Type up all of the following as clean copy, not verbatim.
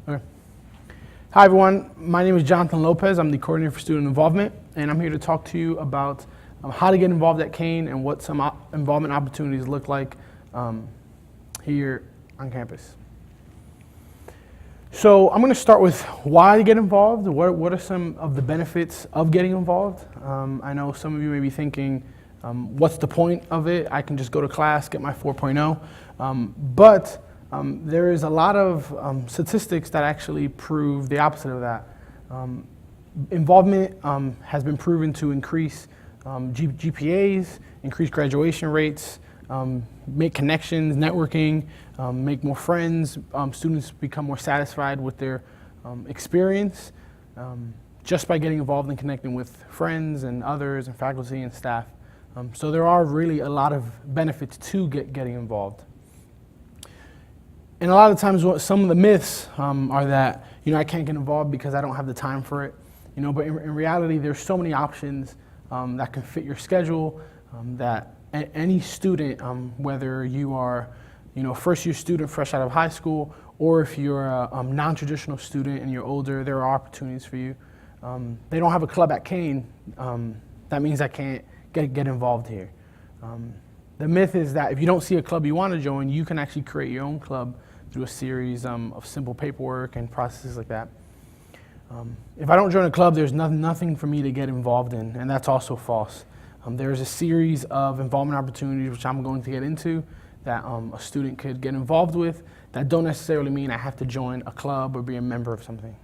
Okay. Hi everyone, my name is Johnathan Lopez. I'm the coordinator for student involvement, and I'm here to talk to you about how to get involved at Kean and what some involvement opportunities look like here on campus. So I'm going to start with why to get involved. What are some of the benefits of getting involved? I know some of you may be thinking, what's the point of it? I can just go to class, get my 4.0. But there is a lot of statistics that actually prove the opposite of that. Involvement has been proven to increase GPAs, increase graduation rates, make connections, networking, make more friends. Students become more satisfied with their experience just by getting involved and connecting with friends and others and faculty and staff. So there are really a lot of benefits to getting involved. And a lot of times some of the myths are that, I can't get involved because I don't have the time for it. But in reality, there's so many options that can fit your schedule that any student, whether you are, first year student fresh out of high school, or if you're a non-traditional student and you're older, there are opportunities for you. They don't have a club at Kean. That means I can't get involved here. The myth is that if you don't see a club you want to join, you can actually create your own club through a series of simple paperwork and processes like that. If I don't join a club, there's nothing for me to get involved in, and that's also false. There's a series of involvement opportunities, which I'm going to get into, that a student could get involved with that don't necessarily mean I have to join a club or be a member of something.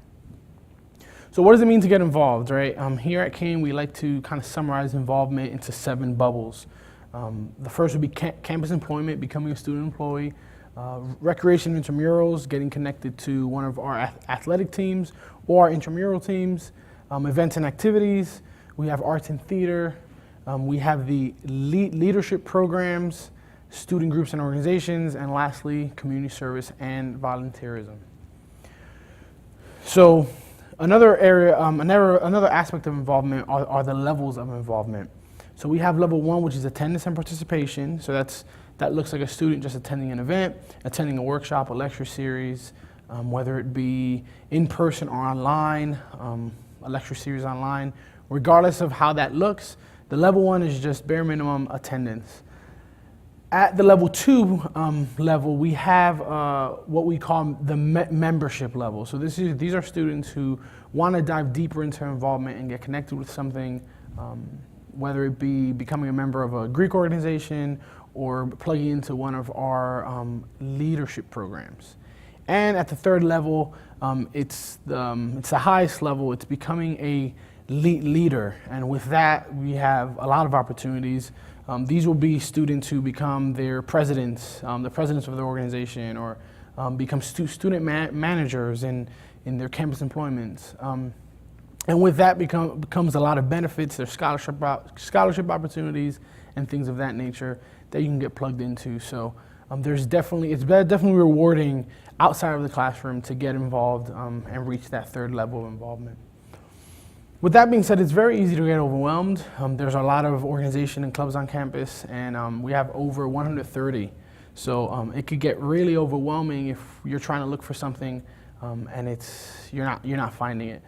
So what does it mean to get involved, right? Here at Kean, we like to kind of summarize involvement into 7 bubbles. The first would be campus employment, becoming a student employee, recreation intramurals, getting connected to one of our athletic teams or our intramural teams, events and activities. We have arts and theater. We have the leadership programs, student groups and organizations, and lastly, community service and volunteerism. So another area, another aspect of involvement are the levels of involvement. So we have level 1, which is attendance and participation. So that looks like a student just attending an event, attending a workshop, a lecture series, whether it be in person or online, a lecture series online. Regardless of how that looks, the level 1 is just bare minimum attendance. At the level 2 level, we have what we call the membership level. So these are students who want to dive deeper into involvement and get connected with something, whether it be becoming a member of a Greek organization or plugging into one of our leadership programs. And at the 3rd level, it's the highest level. It's becoming a leader, and with that, we have a lot of opportunities. These will be students who become their presidents, the presidents of their organization, or become student managers in their campus employments. And with that becomes a lot of benefits. There's scholarship opportunities and things of that nature that you can get plugged into. So it's definitely rewarding outside of the classroom to get involved and reach that 3rd level of involvement. With that being said, it's very easy to get overwhelmed. There's a lot of organization and clubs on campus, and we have over 130. So it could get really overwhelming if you're trying to look for something and you're not finding it.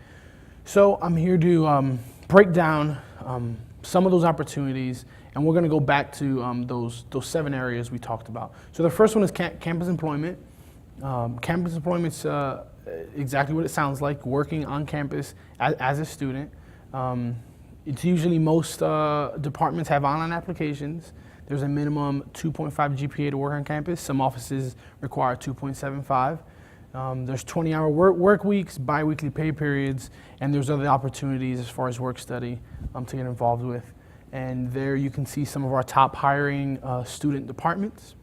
So I'm here to break down some of those opportunities, and we're going to go back to those 7 areas we talked about. So the first one is campus employment. Campus employment's exactly what it sounds like, working on campus as a student. It's usually most departments have online applications. There's a minimum 2.5 GPA to work on campus. Some offices require 2.75. There's 20-hour work weeks, bi-weekly pay periods, and there's other opportunities as far as work study to get involved with. And there you can see some of our top hiring student departments.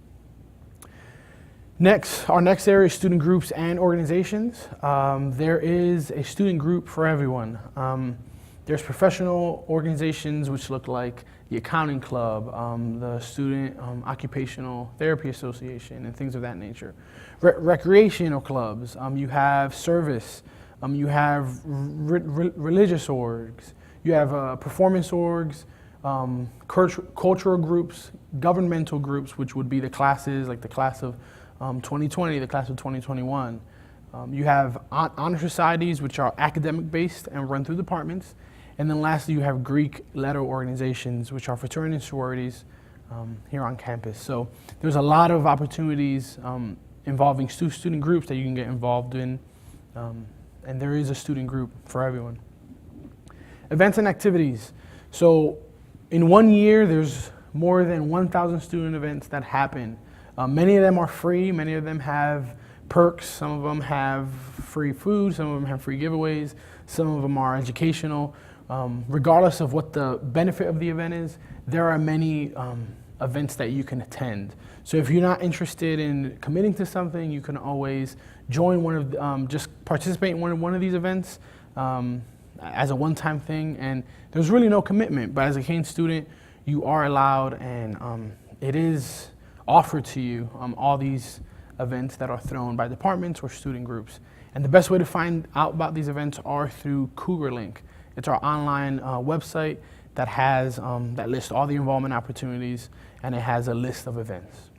Our next area is student groups and organizations. There is a student group for everyone. There's professional organizations which look like the accounting club, the student occupational therapy association, and things of that nature. Recreational clubs, you have service, you have religious orgs, you have performance orgs, cultural groups, governmental groups, which would be the classes, like the class of 2020, the class of 2021. You have honor societies, which are academic-based and run through departments. And then lastly, you have Greek letter organizations, which are fraternities and sororities here on campus. So there's a lot of opportunities involving student groups that you can get involved in. And there is a student group for everyone. Events and activities. So in 1 year, there's more than 1,000 student events that happen. Many of them are free. Many of them have perks. Some of them have free food. Some of them have free giveaways. Some of them are educational. Regardless of what the benefit of the event is, there are many events that you can attend. So if you're not interested in committing to something, you can always join one of, just participate in one of these events as a one-time thing. And there's really no commitment, but as a Kean student, you are allowed, and it is offered to you all these events that are thrown by departments or student groups. And the best way to find out about these events are through Cougar Link. It's our online website that has that lists all the involvement opportunities, and it has a list of events.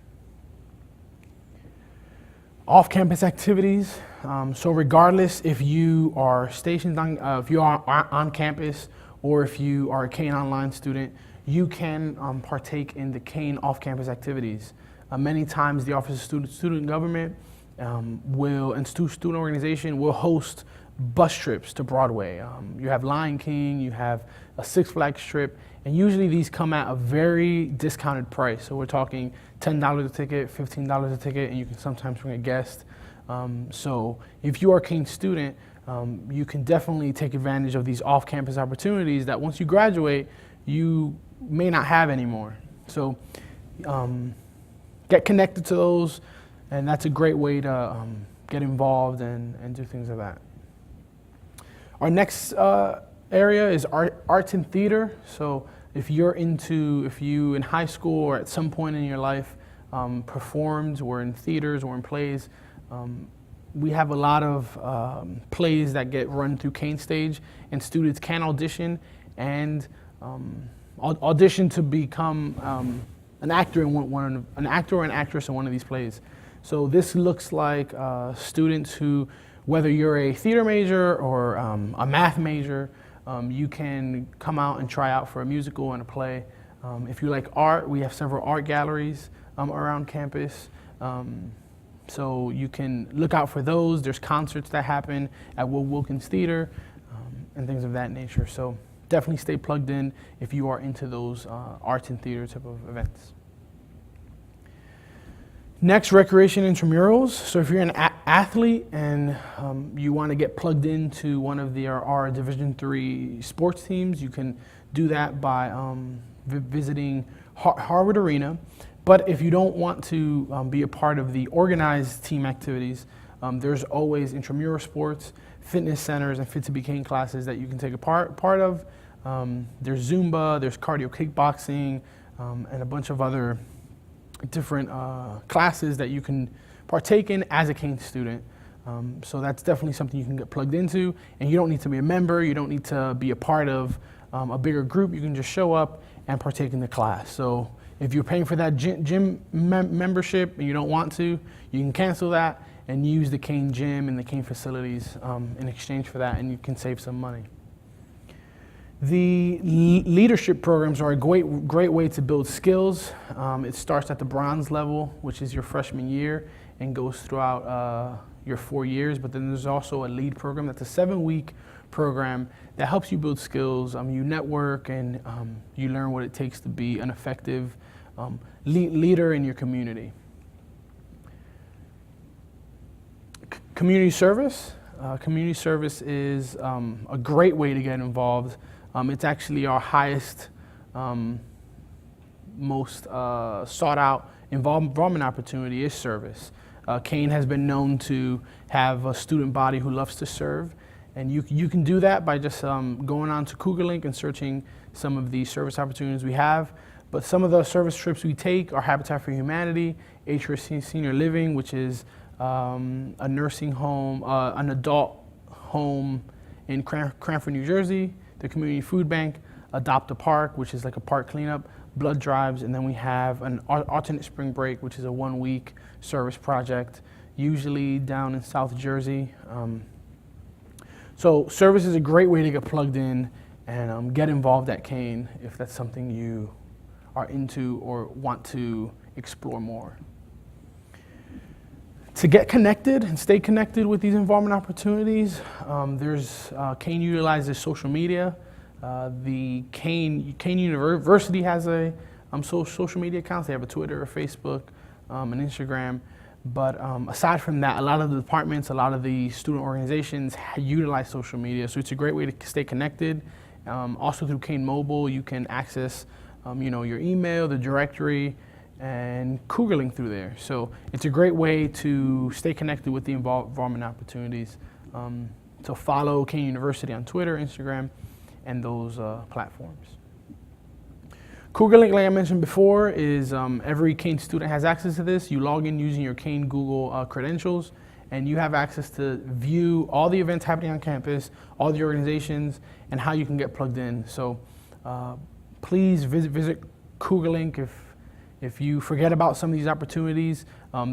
Off-campus activities. So regardless if you are stationed on, if you are on campus, or if you are a Kean online student, you can partake in the Kean off-campus activities. Many times the Office of Student Government and student organization will host bus trips to Broadway. You have Lion King, you have a Six Flags trip, and usually these come at a very discounted price. So we're talking $10 a ticket, $15 a ticket, and you can sometimes bring a guest. So if you are a Kean student, you can definitely take advantage of these off-campus opportunities that once you graduate, you may not have anymore. So get connected to those, and that's a great way to get involved and do things like that. Our next area is arts and theater. So if you in high school or at some point in your life performed, or in theaters or in plays, we have a lot of plays that get run through Kean Stage, and students can audition and audition to become an actor in an actor or an actress in one of these plays. So this looks like students who, whether you're a theater major or a math major, you can come out and try out for a musical and a play. If you like art, we have several art galleries around campus. So you can look out for those. There's concerts that happen at Will Wilkins Theater and things of that nature. So definitely stay plugged in if you are into those arts and theater type of events. Next, recreation intramurals. So if you're an athlete and you want to get plugged into one of our Division III sports teams, you can do that by visiting Harvard Arena. But if you don't want to be a part of the organized team activities, there's always intramural sports, fitness centers, and Fit to Be Kean classes that you can take a part of. There's Zumba, there's cardio kickboxing, and a bunch of other different classes that you can partake in as a Kean student. So that's definitely something you can get plugged into, and you don't need to be a member, you don't need to be a part of a bigger group. You can just show up and partake in the class. So if you're paying for that gym membership and you don't want to, you can cancel that and use the Kean gym and the Kean facilities in exchange for that, and you can save some money. The leadership programs are a great way to build skills. It starts at the bronze level, which is your freshman year, and goes throughout your 4 years. But then there's also a lead program that's a 7-week program that helps you build skills. You network, and you learn what it takes to be an effective leader in your community. Community service. Community service is a great way to get involved. It's actually our highest, most sought out involvement opportunity is service. Kean has been known to have a student body who loves to serve, and you can do that by just going on to Cougar Link and searching some of the service opportunities we have. But some of the service trips we take are Habitat for Humanity, HRC Senior Living, which is a nursing home, an adult home in Cranford, New Jersey, the Community Food Bank, Adopt a Park, which is like a park cleanup, blood drives, and then we have an alternate spring break, which is a 1-week service project. usually down in South Jersey. So service is a great way to get plugged in and get involved at Kean if that's something you are into or want to explore more. To get connected and stay connected with these involvement opportunities, Kean utilizes social media. The Kean University has a social media accounts. They have a Twitter, a Facebook, an Instagram. But aside from that, a lot of the departments, a lot of the student organizations utilize social media. So it's a great way to stay connected. Also through Kean Mobile, you can access your email, the directory, and Cougar Link through there. So it's a great way to stay connected with the involvement opportunities. So follow Kean University on Twitter, Instagram, and those platforms. Cougar Link, like I mentioned before, is every Kean student has access to this. You log in using your Kean Google credentials, and you have access to view all the events happening on campus, all the organizations, and how you can get plugged in. So please visit Cougar Link if you forget about some of these opportunities.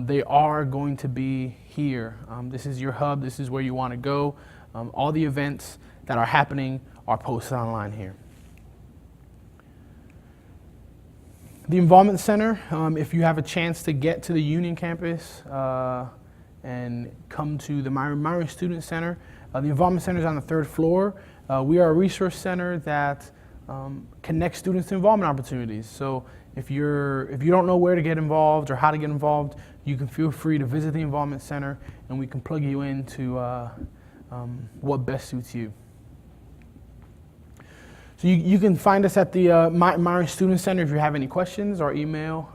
They are going to be here. This is your hub. This is where you want to go. All the events that are happening are posted online here. The Involvement Center, if you have a chance to get to the Union campus and come to the Myron Student Center, the Involvement Center is on the 3rd floor. We are a resource center that connects students to involvement opportunities. So if you don't know where to get involved or how to get involved, you can feel free to visit the Involvement Center and we can plug you into what best suits you. So you can find us at the Myron Student Center if you have any questions. Our email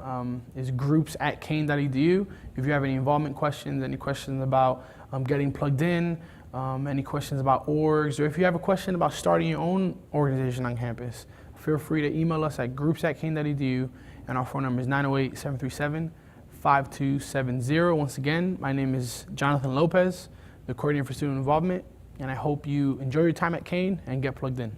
is groups@kean.edu. If you have any involvement questions, any questions about getting plugged in, any questions about orgs, or if you have a question about starting your own organization on campus, feel free to email us at groups@kean.edu, and our phone number is 908-737-5270. Once again, my name is Johnathan Lopez, the Coordinator for Student Involvement, and I hope you enjoy your time at Kean and get plugged in.